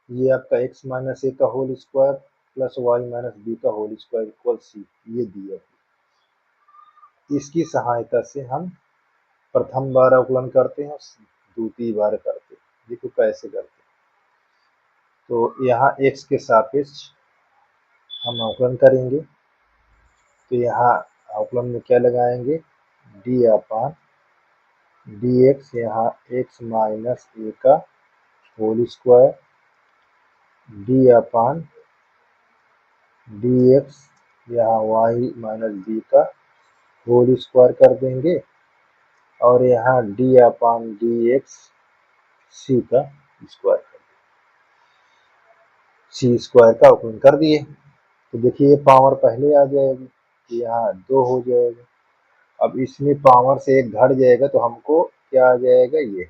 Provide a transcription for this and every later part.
ये आपका x minus a का whole square plus y minus b का होल स्क्वायर इक्वल सी, ये दिया। इसकी सहायता से हम प्रथम बार अवकलन करते हैं, द्वितीय बार करते हैं। देखो कैसे करते हैं। तो यहाँ x के सापेक्ष हम अवकलन करेंगे, तो यहाँ अवकलन में क्या लगाएंगे, डी अपान डी एक्स, यहाँ x माइनस ए का whole square, D upon d x, यहाँ y माइनस बी का होल स्क्वायर कर देंगे, और यहाँ डी अपान डी एक्स सी का स्क्वायर कर देंगे। सी स्क्वायर का अवकलन कर दिए, तो देखिए पावर पहले आ जाएगी, यहाँ 2 हो जाएगा। अब इसमें पावर से एक घट जाएगा तो हमको क्या आ जाएगा, ये।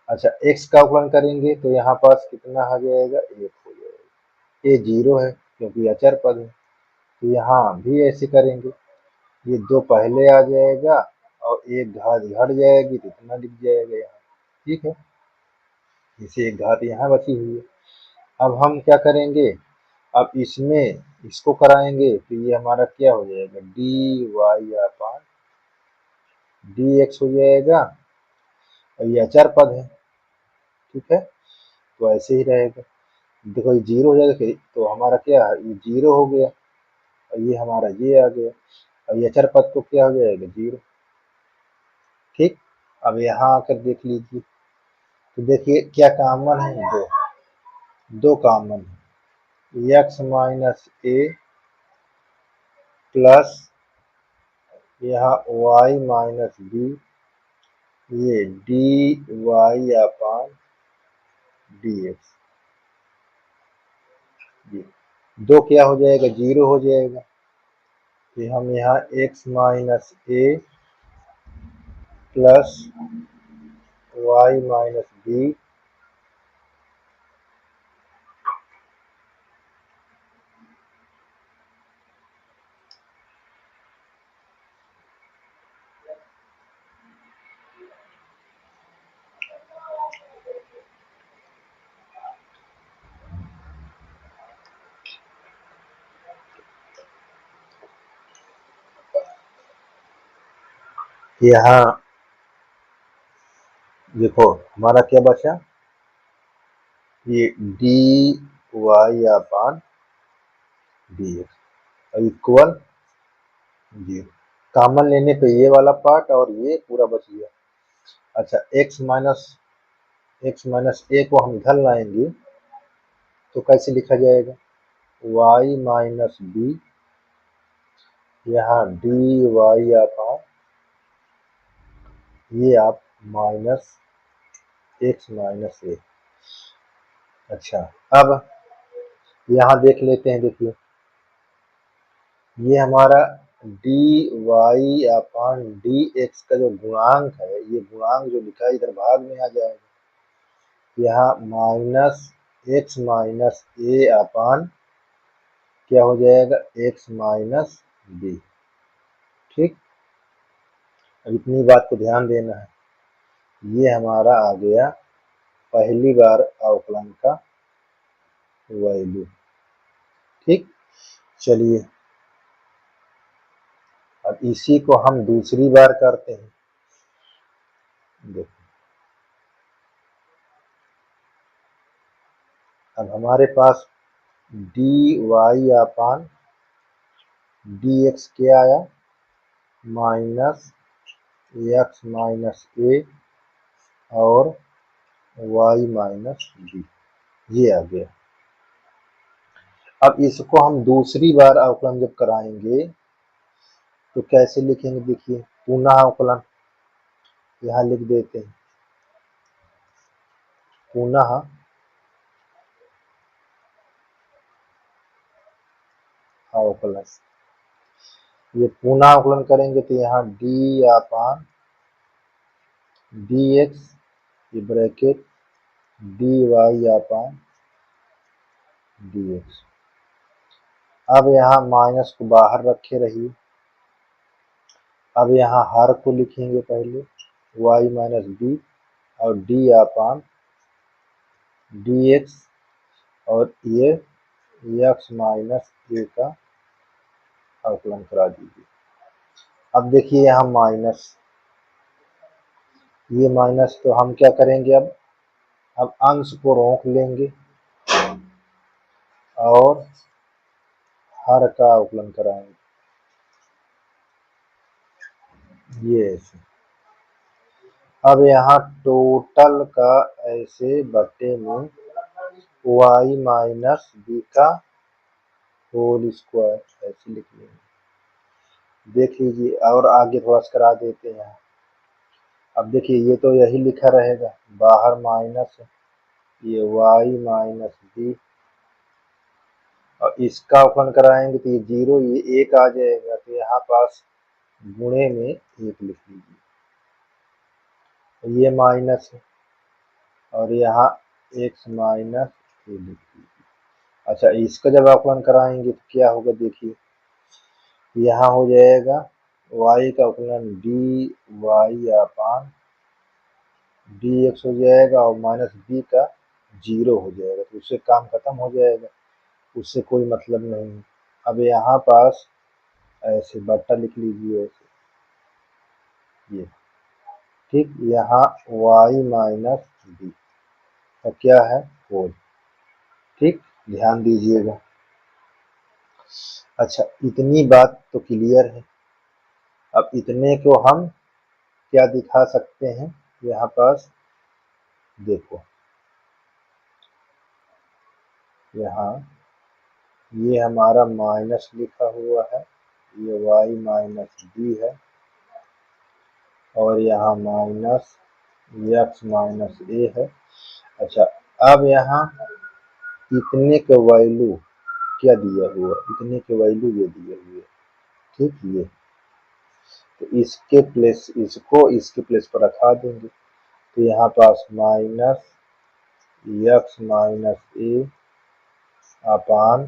अच्छा, x का अवकलन करेंगे तो यहाँ पास कितना आ जाएगा, 1 हो जाएगा। ये 0 है क्योंकि अचर पद है, तो यहाँ भी ऐसे करेंगे, ये 2 पहले आ जाएगा और एक घात घट जाएगी तो इतना लिख जाएगा यहाँ, ठीक है। इसे एक घात यहाँ बची हुई है। अब हम क्या करेंगे, अब इसमें इसको कराएंगे तो ये हमारा क्या हो जाएगा, D y upon d x हो जाएगा, और ये अचर पद है, ठीक है। तो ऐसे ही रहेगा। देखो ये 0 हो जाएगा, तो हमारा क्या है, ये 0 हो गया, और ये हमारा ये आ गया, और ये अचर पद को क्या हो जाएगा, 0, ठीक। अब यहाँ आकर देख लीजिए, तो देखिए क्या कॉमन है, दो कॉमन है, एक्स माइनस ए प्लस यहाँ y माइनस बी, ये D y upon d x, ये 2 क्या हो जाएगा, 0 हो जाएगा। तो हम यहाँ x माइनस ए प्लस वाई माइनस बी यहाँ देखो हमारा क्या बचा, ये D y upon d x equal 0। Common लेने पे ये वाला पार्ट और ये पूरा बच गया। अच्छा, x माइनस ए को हम इधर लाएंगे तो कैसे लिखा जाएगा, y माइनस बी, यहाँ डी वाई अपान ये आप माइनस एक्स माइनस ए। अच्छा, अब यहाँ देख लेते हैं, देखिए ये हमारा D y upon d x का जो गुणांक है, ये गुणांक जो लिखा है इधर भाग में आ जाएगा। यहाँ माइनस एक्स माइनस ए अपान क्या हो जाएगा, एक्स माइनस बी, ठीक। अब इतनी बात को ध्यान देना है, ये हमारा आ गया पहली बार अवकलन का वैल्यू, ठीक। चलिए अब इसी को हम दूसरी बार करते हैं। देखो अब हमारे पास D y upon d x क्या आया, माइनस एक्स माइनस ए और वाई माइनस बी, ये आ गया। अब इसको हम दूसरी बार अवकलन जब कराएंगे तो कैसे लिखेंगे, देखिए पुनः अवकलन यहाँ लिख देते हैं, पुनः अवकलन। ये पुनः अवकलन करेंगे तो यहाँ डी अपान डी एक्स, ये bracket D y upon d x. अब यहाँ माइनस को बाहर रखे रहिए। अब यहाँ हर को लिखेंगे पहले y माइनस बी और डी अपान डी एक्स और ये एक्स माइनस ए का अवकलन करा दीजिए। अब देखिए यहाँ माइनस, ये माइनस, तो हम क्या करेंगे अब अंश को रोक लेंगे और हर का अवकलन कराएंगे, ये ऐसे। अब यहाँ टोटल का ऐसे बटे में y माइनस बी का होल स्क्वायर ऐसे लिख लेंगे। देख लीजिए और आगे थोड़ा सा करा देते हैं। अब देखिए ये तो यही लिखा रहेगा, बाहर माइनस ये y माइनस बी, और इसका अवकलन कराएंगे तो ये 0, ये 1 आ जाएगा, तो यहाँ पास गुणे में 1 लिख लीजिए। ये माइनस है और यहाँ x माइनस ए लिख लीजिए। अच्छा, इसका जब अवकलन कराएंगे तो क्या होगा, देखिए यहाँ हो जाएगा y का अवकलन D y upon d x हो जाएगा और माइनस बी का 0 हो जाएगा, तो उससे काम खत्म हो जाएगा, उससे कोई मतलब नहीं है। अब यहाँ पास ऐसे बट्टा लिख लीजिए ऐसे, ये ठीक। यहाँ y माइनस बी का क्या है, होल, ठीक, ध्यान दीजिएगा। अच्छा, इतनी बात तो क्लियर है। अब इतने को हम क्या दिखा सकते हैं, यहाँ पास देखो, यहाँ ये हमारा माइनस लिखा हुआ है, ये y माइनस बी है, और यहाँ माइनस एक्स माइनस ए है। अच्छा, अब यहाँ इतने के वैल्यू क्या दिया हुआ, इतने के वैल्यू ये दिए हुए, ठीक। ये तो इसके प्लेस, इसको इसके प्लेस पर रखा देंगे, तो यहाँ पास minus x minus a upon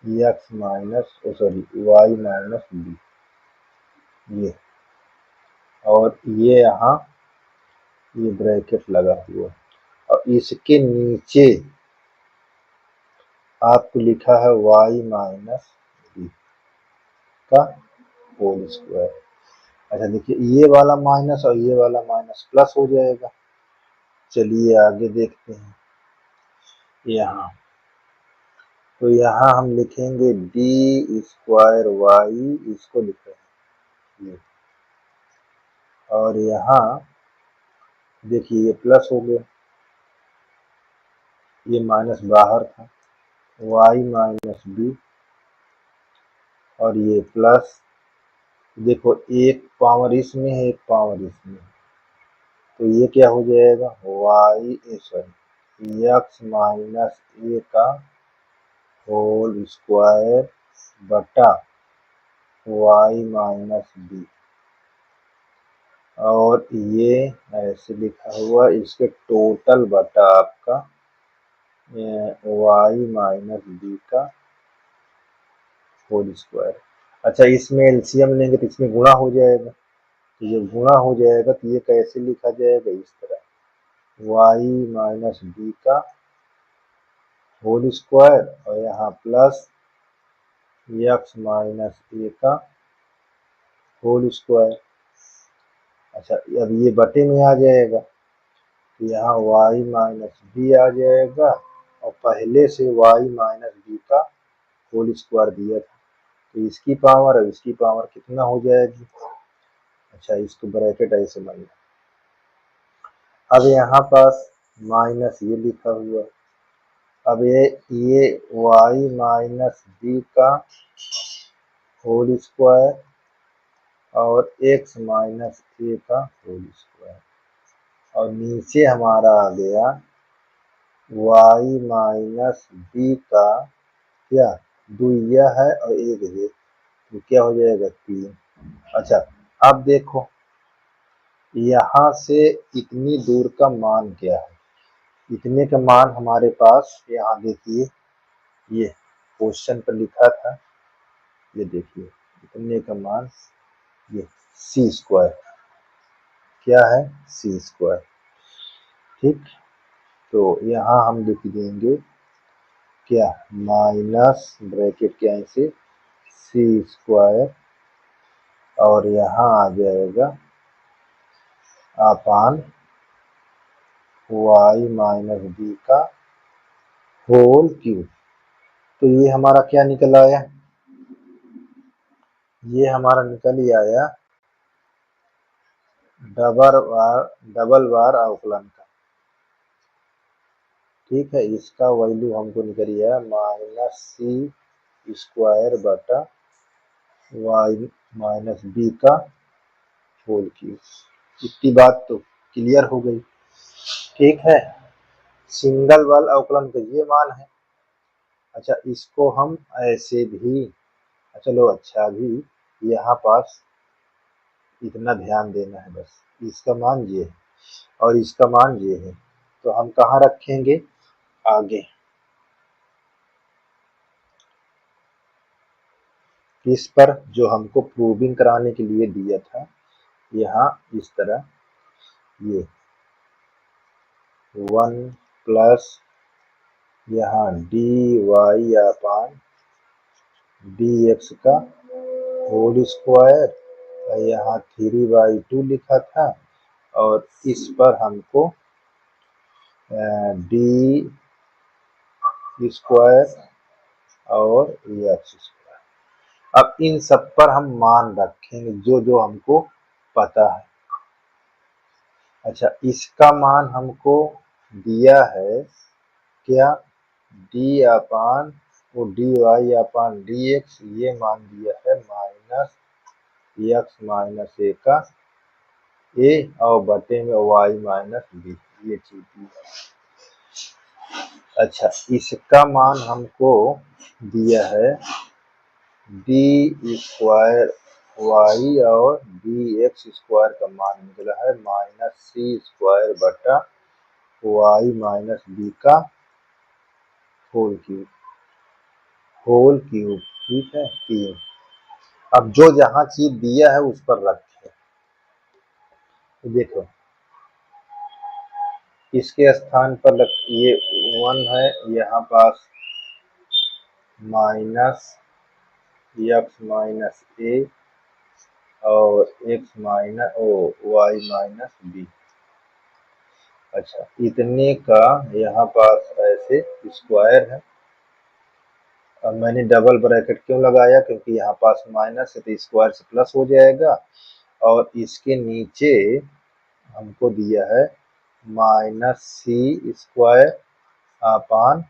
x minus sorry y minus b, ये, और ये यहाँ ये ब्रैकेट लगा हुआ, और इसके नीचे आपको लिखा है y माइनस बी का होल स्क्वायर। अच्छा देखिए, ये वाला माइनस और ये वाला माइनस प्लस हो जाएगा। चलिए आगे देखते हैं। यहाँ तो यहाँ हम लिखेंगे डी स्क्वायर वाई, इसको लिख रहे हैं ये, और यहाँ देखिए ये प्लस हो गया, ये माइनस बाहर था, y माइनस बी, और ये प्लस, देखो एक पावर इसमें है एक पावर इसमें, तो ये क्या हो जाएगा, एक्स माइनस ए का होल स्क्वायर बटा y माइनस बी, और ये ऐसे लिखा हुआ, इसके टोटल बटा आपका y माइनस बी का होल स्क्वायर। अच्छा, इसमें एलसीएम लेंगे तो इसमें गुणा हो जाएगा, तो ये गुणा हो जाएगा तो ये कैसे लिखा जाएगा, इस तरह y माइनस बी का होल स्क्वायर, और यहाँ प्लस एक्स माइनस ए का होल स्क्वायर। अच्छा, अब ये बटे में आ जाएगा, तो यहाँ y माइनस बी आ जाएगा, और पहले से y माइनस बी का होल स्क्वायर दिया था, तो इसकी पावर और इसकी पावर कितना हो जाएगी। अच्छा, इसको ब्रैकेट ऐसे बन, अब यहाँ पास माइनस ये लिखा हुआ, अब ये y माइनस बी का होल स्क्वायर और x माइनस ए का होल स्क्वायर, और नीचे हमारा आ गया y माइनस बी का क्या, दुइया है और एक है, तो क्या हो जाएगा 3। अच्छा, अब देखो यहाँ से इतनी दूर का मान क्या है, इतने का मान हमारे पास, यहाँ देखिए ये क्वेश्चन पर लिखा था, ये देखिए इतने का मान ये सी स्क्वायर, क्या है, सी स्क्वायर, ठीक। तो यहाँ हम लिख देंगे क्या, माइनस ब्रैकेट के ऐसे सी स्क्वायर और यहाँ आ जाएगा अपान वाई माइनस बी का होल क्यूब। तो ये हमारा क्या निकल आया, ये हमारा निकल ही आया डबल बार अवकलन का। ठीक है, इसका वैल्यू हमको निकल आया माइनस सी स्क्वायर बटा वाई माइनस बी का होल क्यूब। इतनी बात तो क्लियर हो गई। ठीक है, सिंगल बल अवकलन का ये मान है। अच्छा, इसको हम ऐसे भी, चलो अच्छा भी यहाँ पास इतना ध्यान देना है बस, इसका मान ये है और इसका मान ये है, तो हम कहाँ रखेंगे आगे, इस पर जो हमको प्रूविंग कराने के लिए दिया था, यहाँ इस तरह ये 1 प्लस यहाँ D y upon d x का होल स्क्वायर, यहाँ 3/2 लिखा था और इस पर हमको डी स्क्वायर और एक्स स्क्वायर। अब इन सब पर हम मान रखेंगे जो जो हमको पता है। अच्छा, इसका मान हमको दिया है क्या, डी अपान वो D y upon d x, ये मान दिया है माइनस एक्स माइनस ए का ए और बटे में वाई माइनस बी, ये चीज दी है। अच्छा, इसका मान हमको दिया है डी स्क्वायर वाई और डी एक्स स्क्वायर का मान निकला है माइनस सी स्क्वायर बटा वाई माइनस बी का होल क्यूब। होल क्यूब, ठीक है, 3। अब जो जहां चीज दिया है उस पर रखे, देखो इसके स्थान पर ये 1 है, यहाँ पास माइनस एक्स माइनस ए और x minus y minus b. अच्छा, इतने का यहाँ पास ऐसे स्क्वायर है। अब मैंने डबल ब्रैकेट क्यों लगाया, क्योंकि यहाँ पास माइनस है तो स्क्वायर से प्लस हो जाएगा और इसके नीचे हमको दिया है minus c square upon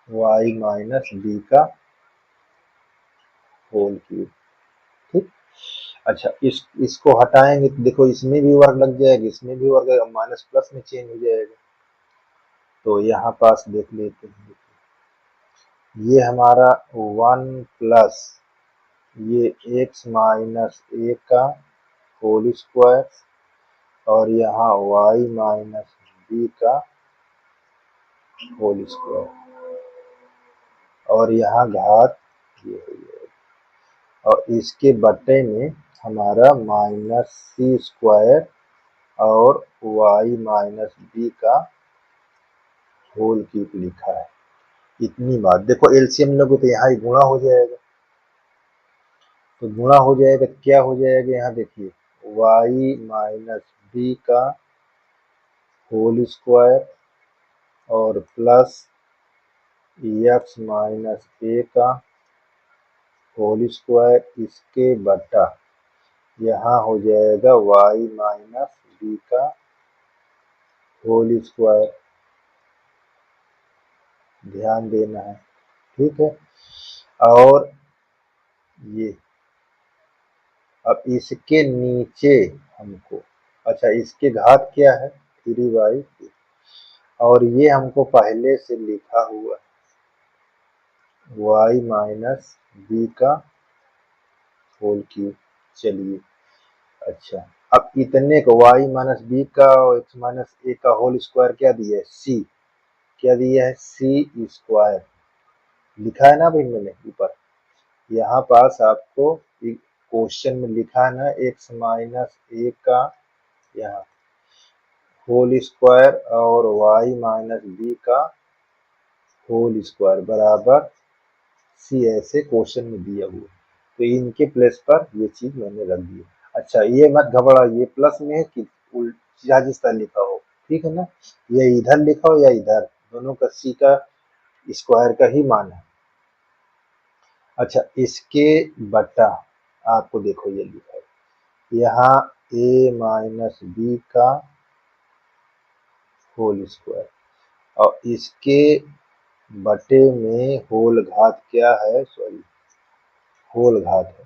y minus b का होल क्यूब। ठीक, अच्छा इसको हटाएंगे तो देखो इसमें भी वर्ग लग जाएगा, इसमें भी वर्ग, माइनस प्लस में चेंज हो जाएगा। तो यहाँ पास देख लेते हैं, ये हमारा 1 प्लस ये एक्स माइनस ए का होल स्क्वायर और यहाँ वाई माइनस बी का होल स्क्वायर और यहाँ घात ये हो जाएगा और इसके बट्टे में हमारा माइनस सी स्क्वायर और वाई माइनस बी का होल क्यूब लिखा है। इतनी बात, देखो एलसीएम लोगे तो यहाँ ही गुणा हो जाएगा, तो गुणा हो जाएगा तो क्या हो जाएगा, यहाँ देखिए वाई माइनस बी का होल स्क्वायर और प्लस एक्स माइनस ए का होल स्क्वायर, इसके बटा यहाँ हो जाएगा वाई माइनस बी का होल स्क्वायर। ध्यान देना है, ठीक है। और ये अब इसके नीचे हमको, अच्छा इसके घात क्या है 3/2 और ये हमको पहले से लिखा हुआ वाई माइनस बी का होल क्यूब। चलिए, अच्छा अब इतने का वाई माइनस बी का और एक्स माइनस ए का होल स्क्वायर क्या दिया है, सी, क्या दिया है सी स्क्वायर, लिखा है ना भाई मैंने ऊपर, यहाँ पास आपको क्वेश्चन में लिखा है ना एक्स माइनस ए का यहाँ होल स्क्वायर और y माइनस बी का होल स्क्वायर बराबर सी, ऐसे क्वेश्चन में दिया हुआ। तो इनके प्लेस पर ये चीज मैंने रख दी। अच्छा, ये मत घबरा, ये प्लस में है कि उल्टा जिस तरह लिखा हो, ठीक है ना, ये इधर लिखा हो या इधर, दोनों का सी का स्क्वायर का ही मान है। अच्छा, इसके बटा आपको देखो ये लिखा है यहाँ a माइनस बी का होल स्क्वायर, और इसके बटे में होल घात क्या है, सॉरी होल घात है,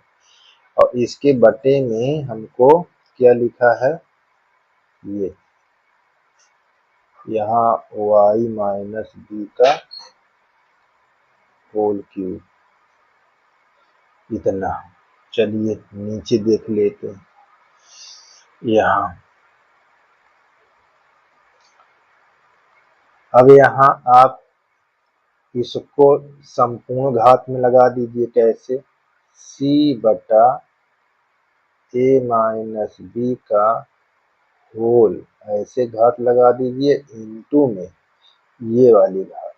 और इसके बटे में हमको क्या लिखा है, ये यहाँ y माइनस बी का होल क्यूब, इतना। चलिए नीचे देख लेते हैं। यहाँ अब यहाँ आप इसको संपूर्ण घात में लगा दीजिए। कैसे, c बटा a माइनस बी का होल, ऐसे घात लगा दीजिए, इनटू में ये वाली घात,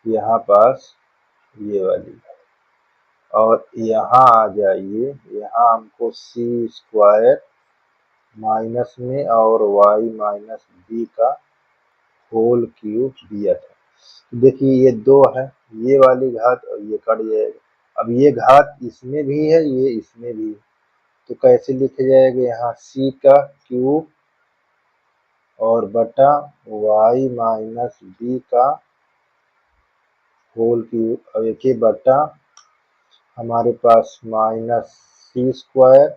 यहाँ पास ये वाली घात, और यहाँ आ जाइए, यहाँ हमको सी स्क्वायर माइनस में और y माइनस बी का होल क्यूब दिया था। देखिए ये दो है, ये वाली घात और ये कट जाएगा। अब ये घात इसमें भी है, ये इसमें भी है, तो कैसे लिखे जाएगा, यहाँ c का क्यूब और बटा y माइनस बी का होल क्यूब, अब एक ही बटा हमारे पास माइनस सी स्क्वायर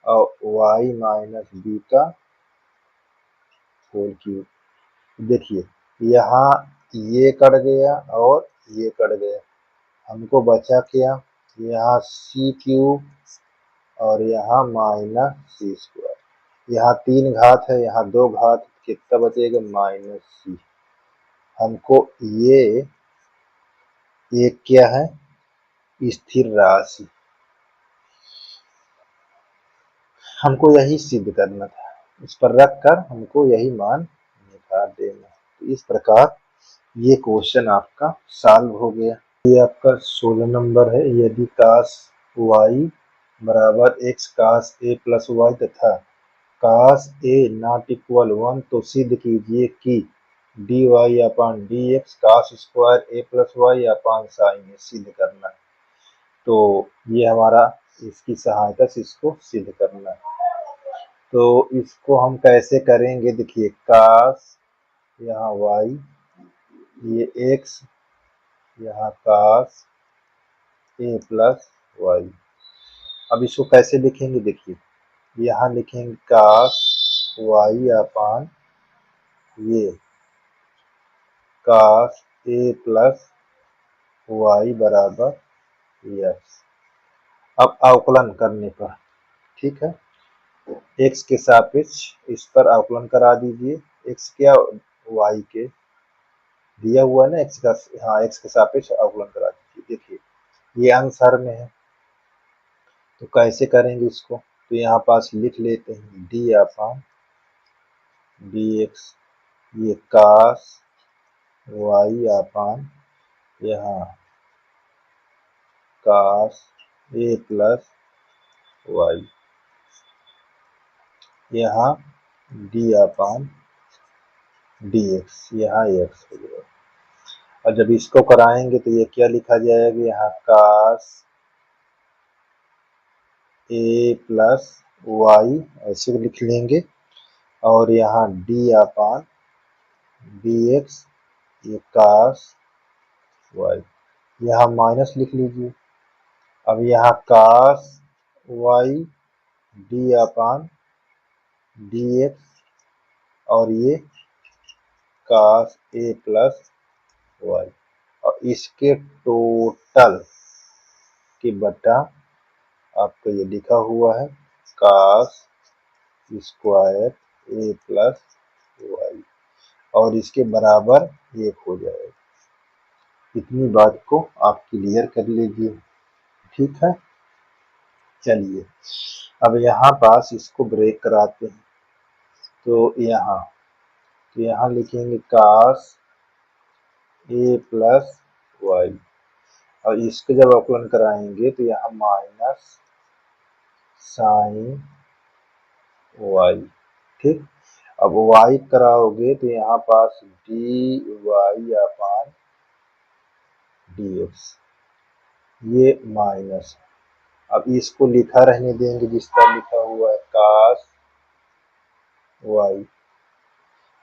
और y माइनस बी का होल क्यूब। देखिए यहाँ ये कट गया और ये कट गया, हमको बचा क्या, यहाँ सी क्यूब और यहाँ माइनस सी स्क्वायर। यहाँ 3 घात है, यहाँ 2 घात, कितना बचेगा, माइनस सी। हमको ये एक क्या है, स्थिर राशि, हमको यही सिद्ध करना था। इस पर रख कर हमको यही मान निकाल देना। तो इस प्रकार ये क्वेश्चन आपका सॉल्व हो गया। ये आपका 16 नंबर है। यदि कास y बराबर x cos a plus y तथा कास a नॉट इक्वल 1, तो सिद्ध कीजिए कि dy upon dx cos square a plus y upon sine a सिद्ध करना है। तो ये हमारा इसकी सहायता से इसको सिद्ध करना है। तो इसको हम कैसे करेंगे, देखिए कास, यहाँ y, ये x, यहाँ कास a प्लस वाई। अब इसको कैसे लिखेंगे, देखिए यहाँ लिखेंगे कास y अपान ये कास a प्लस वाई बराबर x। अब अवकलन करने पर, ठीक है, x के सापेक्ष इस पर अवकलन करा दीजिए। x क्या, y के दिया हुआ ना, x का, हाँ x के सापेक्ष अवकलन करा दीजिए। देखिए ये अनुसार में है, तो कैसे करेंगे इसको, तो यहाँ पास लिख लेते हैं डी अपान डी एक्स, ये कास वाई अपान यहाँ कास ए प्लस वाई, यहाँ डी अपान डी एक्स, यहाँ एक्स हो जाएगा। और जब इसको कराएंगे तो ये क्या लिखा जाएगा, यहाँ कास ए प्लस वाई ऐसे लिख लेंगे, और यहाँ डी अपान डी एक्स, ये कास वाई, यहाँ माइनस लिख लीजिए। अब यहाँ कास Y D upon d x, और ये कास ए प्लस वाई, और इसके टोटल के बटा आपका ये लिखा हुआ है कास स्क्वायर ए प्लस वाई, और इसके बराबर 1 हो जाएगा। इतनी बात को आप क्लियर कर लीजिए, ठीक है। चलिए अब यहाँ पास इसको ब्रेक कराते हैं। तो यहाँ लिखेंगे cos a प्लस वाई, और इसको जब अवकलन कराएंगे तो यहाँ माइनस साइन वाई। ठीक, अब y कराओगे तो यहाँ पास D y upon d x, ये माइनस। अब इसको लिखा रहने देंगे जिस तरह लिखा हुआ है cos वाई,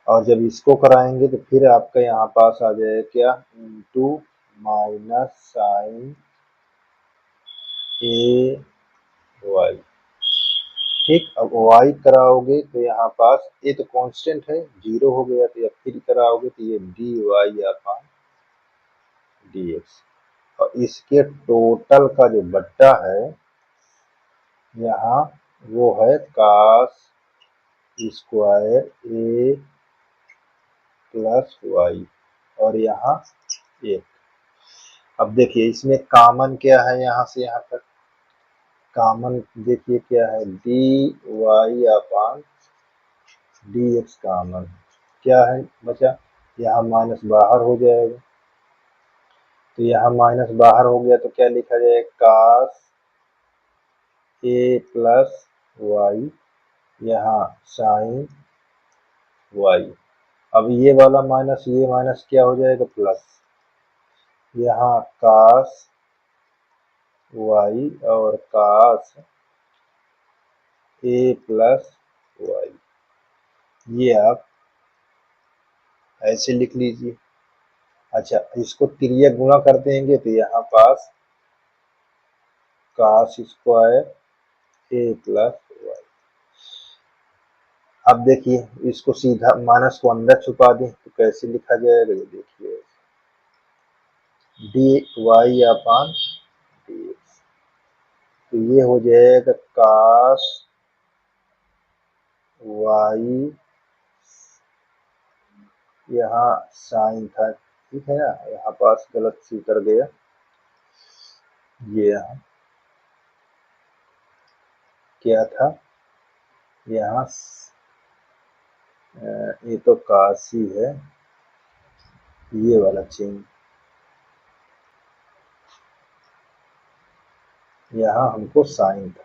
और जब इसको कराएंगे तो फिर आपका यहाँ पास आ जाएगा क्या, इंटू माइनस साइन ए वाई। ठीक, अब y कराओगे तो यहाँ पास ये तो कांस्टेंट है, जीरो हो गया, तो फिर कराओगे तो ये D y upon d x, और इसके टोटल का जो बट्टा है यहाँ वो है cos स्क्वायर ए प्लस वाई, और यहाँ एक। अब देखिए इसमें कॉमन क्या है, यहाँ से यहाँ तक कॉमन देखिए क्या है, D y upon d x common क्या है बचा, यहाँ माइनस बाहर हो जाएगा, तो यहाँ माइनस बाहर हो गया तो क्या लिखा जाएगा, cos ए प्लस वाई, यहाँ साइन वाई। अब ये वाला माइनस ये माइनस क्या हो जाएगा, प्लस, यहाँ cos वाई और cos ए प्लस वाई, ये आप ऐसे लिख लीजिए। अच्छा, इसको तिर्यक गुणा कर देंगे तो यहाँ पास cos स्क्वायर ए प्लस वाई। अब देखिए इसको सीधा माइनस को अंदर छुपा दें तो कैसे लिखा जाएगा, ये देखिए D y upon d x, तो ये हो जाएगा cos वाई, यहाँ साइन था, ठीक है ना, यहाँ पास गलत से उतर गया, ये यहाँ क्या था, यहाँ ये तो काशी है, ये वाला चेंज, यहाँ हमको साइन था,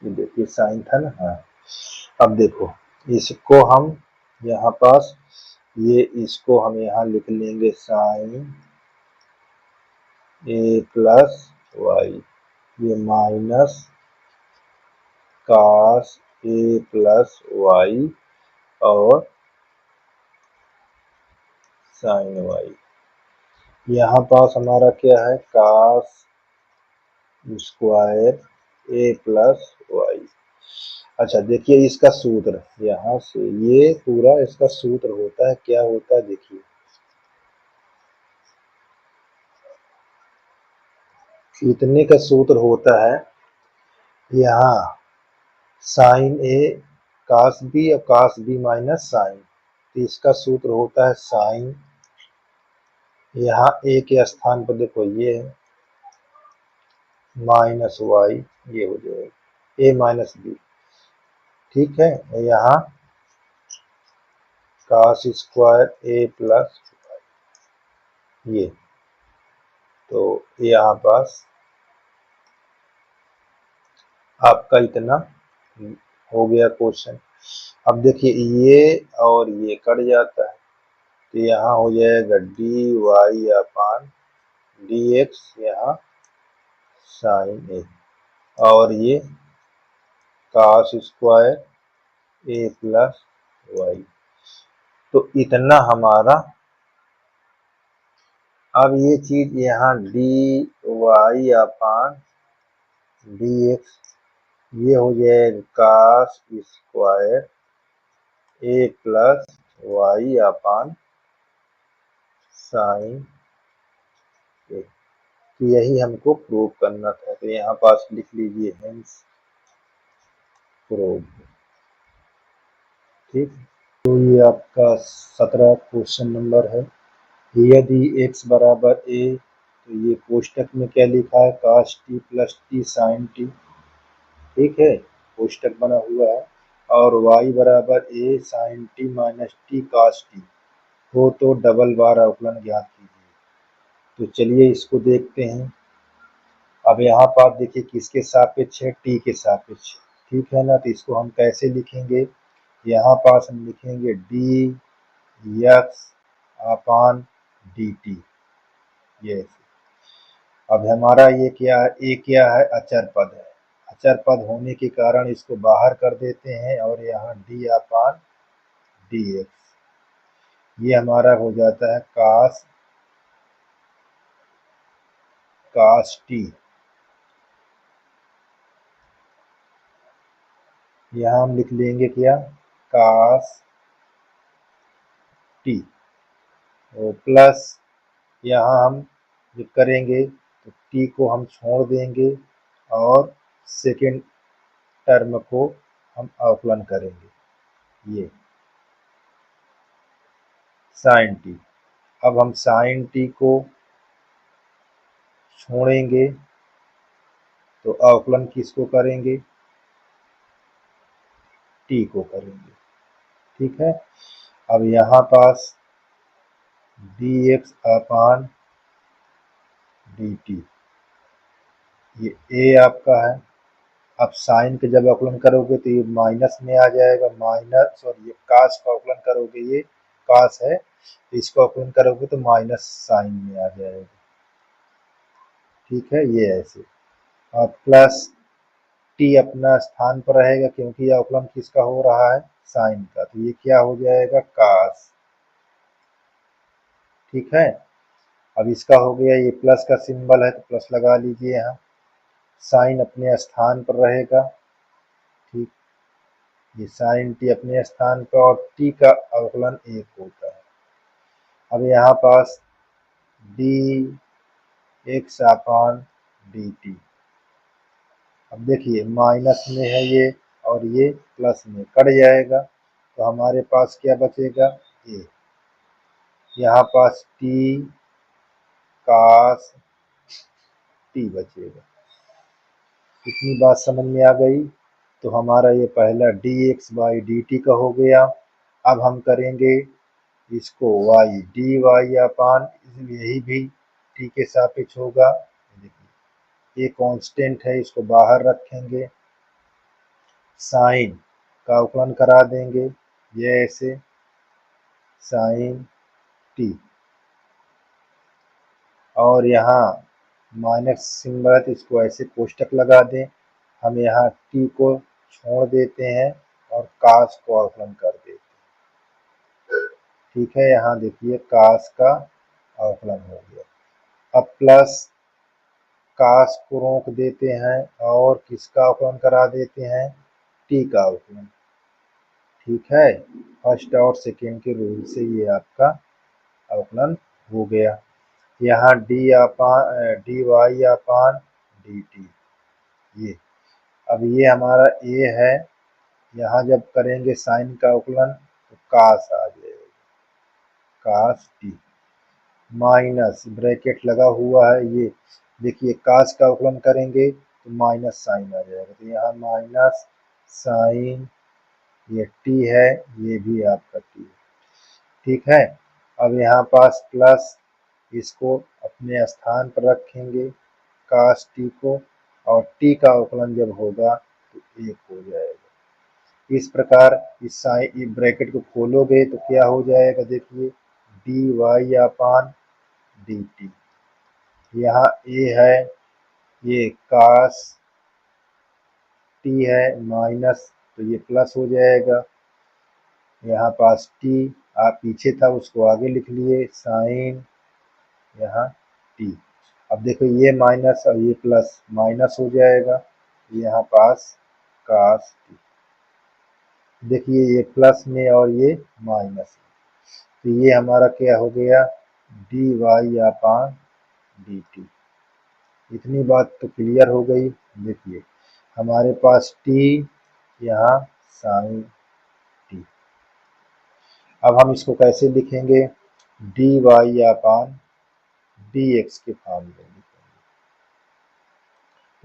ये देखिए साइन था ना। हाँ, अब देखो इसको हम यहाँ पास ये इसको हम यहाँ लिख लेंगे साइन ए प्लस वाई, ये माइनस cos ए प्लस वाई और साइन वाई, यहाँ पास हमारा क्या है, cos स्क्वायर ए प्लस वाई। अच्छा देखिए इसका सूत्र, यहाँ से ये पूरा इसका सूत्र होता है, क्या होता है देखिए, इतने का सूत्र होता है, यहाँ साइन ए cos बी और cos बी माइनस साइन, तो इसका सूत्र होता है साइन, यहाँ ए के स्थान पर देखो ये है माइनस वाई, ये हो जाएगा ए माइनस बी। ठीक है, यहाँ cos स्क्वायर ए प्लस ये, तो यहाँ पास आपका इतना हो गया क्वेश्चन। अब देखिए ये और ये कट जाता है तो यहाँ हो जाएगा D y upon d x, यहाँ साइन ए, और ये cos स्क्वायर ए प्लस वाई, तो इतना हमारा। अब ये चीज यहाँ D y upon d x, ये हो जाएगा cos स्क्वायर ए प्लस वाई अपान साइन ए, तो यही हमको प्रूव करना था, तो यहाँ पास लिख लीजिए हेंस प्रूव। ठीक, तो ये आपका 17 क्वेश्चन नंबर है। यदि x बराबर a, तो ये कोष्टक में क्या लिखा है, cos t plus t sine t, ठीक है, कोष्टक बना हुआ है। और y बराबर a sin t minus T cos t हो तो डबल बार अवकलन ज्ञात कीजिए। तो चलिए इसको देखते हैं। अब यहाँ पर देखिए किसके सापेक्ष है, t के सापेक्ष, ठीक है ना। तो इसको हम कैसे लिखेंगे, यहाँ पास हम लिखेंगे डी एक्स अपान डी टी, ये। अब हमारा ये क्या है, ये क्या है, अचर पद है। अचर पद होने के कारण इसको बाहर कर देते हैं और यहाँ डी अपान डी एक्स, ये हमारा हो जाता है कास टी। यहाँ हम लिख लेंगे क्या, कास टी, तो प्लस यहाँ हम जब करेंगे तो टी को हम छोड़ देंगे और सेकेंड टर्म को हम अवकलन करेंगे, ये साइन टी। अब हम साइन टी को छोड़ेंगे तो अवकलन किसको करेंगे, टी को करेंगे, ठीक है। अब यहाँ पास डी एक्स अपान डी टी, ये ए आपका है। अब साइन के जब अवकलन करोगे तो ये माइनस में आ जाएगा, माइनस, और ये कास का अवकलन करोगे, ये कास है, इसको अवकलन करोगे तो माइनस साइन में आ जाएगा, ठीक है, ये ऐसे। और प्लस टी अपना स्थान पर रहेगा क्योंकि यह अवकलन किसका हो रहा है, साइन का, तो ये क्या हो जाएगा, कास, ठीक है। अब इसका हो गया, ये प्लस का सिंबल है तो प्लस लगा लीजिए यहाँ, साइन अपने स्थान पर रहेगा, ठीक, ये साइन टी अपने स्थान पर, और टी का अवकलन एक होता है। अब यहाँ पास डी एक्स अपान डी टी, अब देखिए माइनस में है ये और ये प्लस में कट जाएगा, तो हमारे पास क्या बचेगा, ए, यहाँ पास टी कास टी बचेगा। इतनी बात समझ में आ गई। तो हमारा ये पहला D x by D T का हो गया। अब हम करेंगे इसको वाई डी वाई अपान, यही भी टी के सापेक्ष होगा, देखिए ये कांस्टेंट है, इसको बाहर रखेंगे, साइन का अवकलन करा देंगे, ये ऐसे साइन टी, और यहाँ माइनस सिंबल है तो इसको ऐसे कोष्टक लगा दें, हम यहाँ टी को छोड़ देते हैं और कास को अवकलन कर देते हैं, ठीक है। यहाँ देखिए कास का अवकलन हो गया। अब प्लस कास को रोक देते हैं और किसका अवकलन करा देते हैं, टी का अवकलन, ठीक है। फर्स्ट और सेकेंड के रूल से ये आपका अवकलन हो गया। यहाँ D y upon d T, ये, अब ये हमारा ए है, यहाँ जब करेंगे साइन का अवकलन तो कास आ जाएगा, कास टी, माइनस ब्रैकेट लगा हुआ है, ये देखिए कास का अवकलन करेंगे तो माइनस साइन आ जाएगा, तो यहाँ माइनस साइन, ये टी है, ये भी आपका टी है, ठीक है। अब यहाँ पास प्लस, इसको अपने स्थान पर रखेंगे कास टी को, और टी का अवकलन जब होगा तो एक हो जाएगा। इस प्रकार इस ब्रैकेट को खोलोगे तो क्या हो जाएगा, देखिए D y upon d T, यहाँ ए है, ये कास टी है, माइनस, तो ये प्लस हो जाएगा, यहाँ पास टी आप पीछे था उसको आगे लिख लिए, साइन यहाँ टी। अब देखो ये माइनस और ये प्लस, माइनस हो जाएगा, यहाँ पास कास टी, देखिए ये प्लस में और ये माइनस, तो ये हमारा क्या हो गया, D y upon d T. इतनी बात तो क्लियर हो गई। देखिए हमारे पास टी, यहाँ साइन टी। अब हम इसको कैसे लिखेंगे, D y upon d x के फॉर्म में लिखेंगे,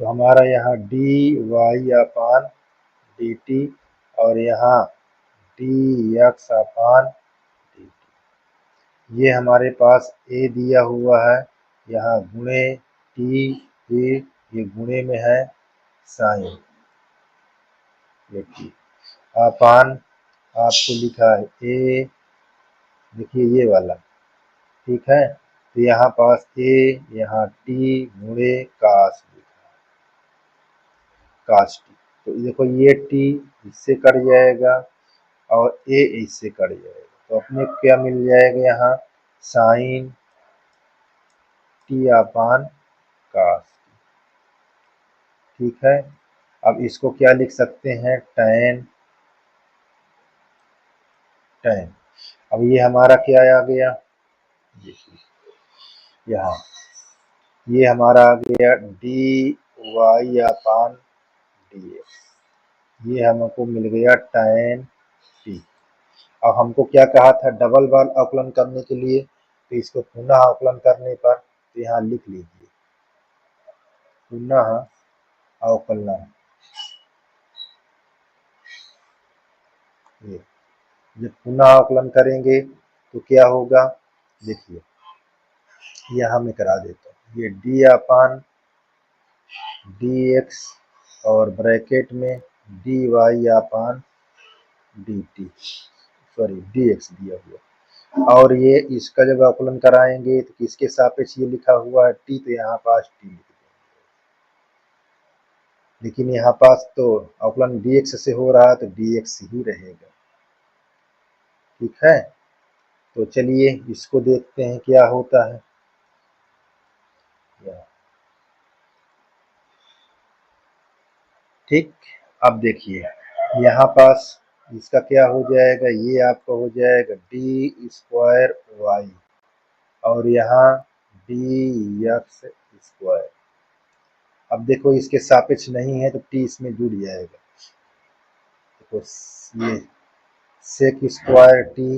तो हमारा यहाँ D y upon d T और यहाँ डी एक्स अपान डी टी, ये हमारे पास ए दिया हुआ है, यहाँ गुणे टी ए, ये गुणे में है साइन ये टी अपान आपको लिखा है ए, देखिए ये वाला, ठीक है। तो यहाँ पास ए, यहाँ टी गुणे कास, कास टी, तो देखो ये टी इससे कट जाएगा और ए इससे कट जाएगा, तो अपने क्या मिल जाएगा यहाँ साइन टी अपान कास, ठीक है। अब इसको क्या लिख सकते हैं, टैन, टैन। अब ये हमारा क्या आ गया, यहाँ ये हमारा आ गया D y upon d x, ये हमको मिल गया टैन टी। अब हमको क्या कहा था, डबल बार अवकलन करने के लिए, तो इसको पुनः अवकलन करने पर, तो यहाँ लिख लीजिए पुनः अवकलन, ये जब पुनः अवकलन करेंगे तो क्या होगा, देखिए यहाँ मैं करा देता हूँ, ये डी अपान डी एक्स और ब्रैकेट में d y upon d t, sorry d x दिया हुआ, और ये इसका जब अवकलन कराएंगे तो किसके सापेक्ष ये लिखा हुआ है टी, तो यहाँ पास टी लिख देंगे, लेकिन यहाँ पास तो अवकलन डी एक्स से हो रहा है तो डी एक्स ही रहेगा, ठीक है। तो चलिए इसको देखते हैं क्या होता है। ठीक, अब देखिए यहाँ पास इसका क्या हो जाएगा, ये आपका हो जाएगा डी स्क्वायर वाई और यहाँ डी एक्स स्क्वायर। अब देखो इसके सापेक्ष नहीं है तो टी इसमें जुड़ जाएगा, देखो ये सेक स्क्वायर टी,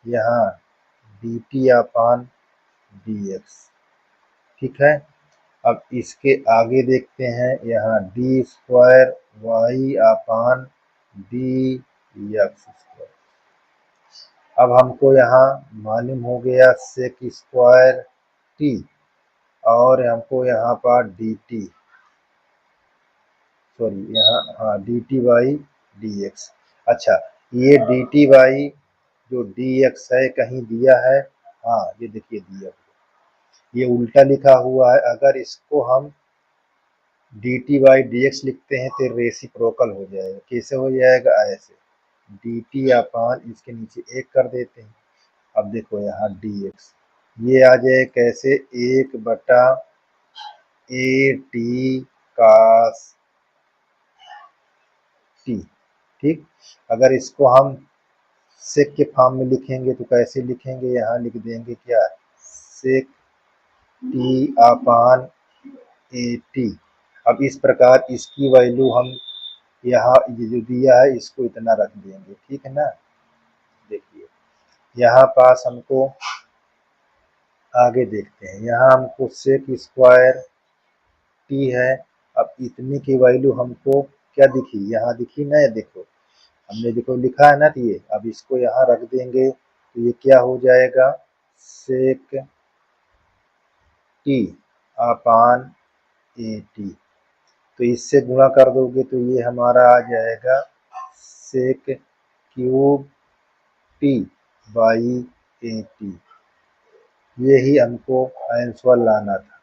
यहाँ D T upon d x, ठीक है। अब इसके आगे देखते हैं, यहाँ D square Y upon d x square. अब हमको यहाँ मालूम हो गया सेक स्क्वायर टी और हमको यहाँ पर डी टी, सॉरी यहाँ हाँ D T by D x. अच्छा ये डी टी बाई जो डी एक्स है कहीं दिया है, हाँ ये देखिए दिया हुआ, ये उल्टा लिखा हुआ है, अगर इसको हम D T by D x लिखते हैं तो रेसिप्रोकल हो जाएगा, कैसे हो जाएगा, ऐसे डी टी अपान इसके नीचे एक कर देते हैं, अब देखो यहाँ डी एक्स ये आ जाए कैसे, एक बटा ए टी कास टी, ठीक। अगर इसको हम सेक के फॉर्म में लिखेंगे तो कैसे लिखेंगे, यहाँ लिख देंगे क्या, सेक टी अपान ए टी। अब इस प्रकार इसकी वैल्यू हम यहाँ ये जो दिया है इसको इतना रख देंगे, ठीक है ना। देखिए यहाँ पास हमको आगे देखते हैं, यहाँ हमको सेक स्क्वायर टी है, अब इतनी की वैल्यू हमको क्या दिखी, यहाँ दिखी ना, देखो हमने देखो लिखा है ना, तो ये अब इसको यहाँ रख देंगे तो ये क्या हो जाएगा, सेक टी अपान ए टी, तो इससे गुणा कर दोगे तो ये हमारा आ जाएगा sec cube t by a t, यही हमको आंसर लाना था।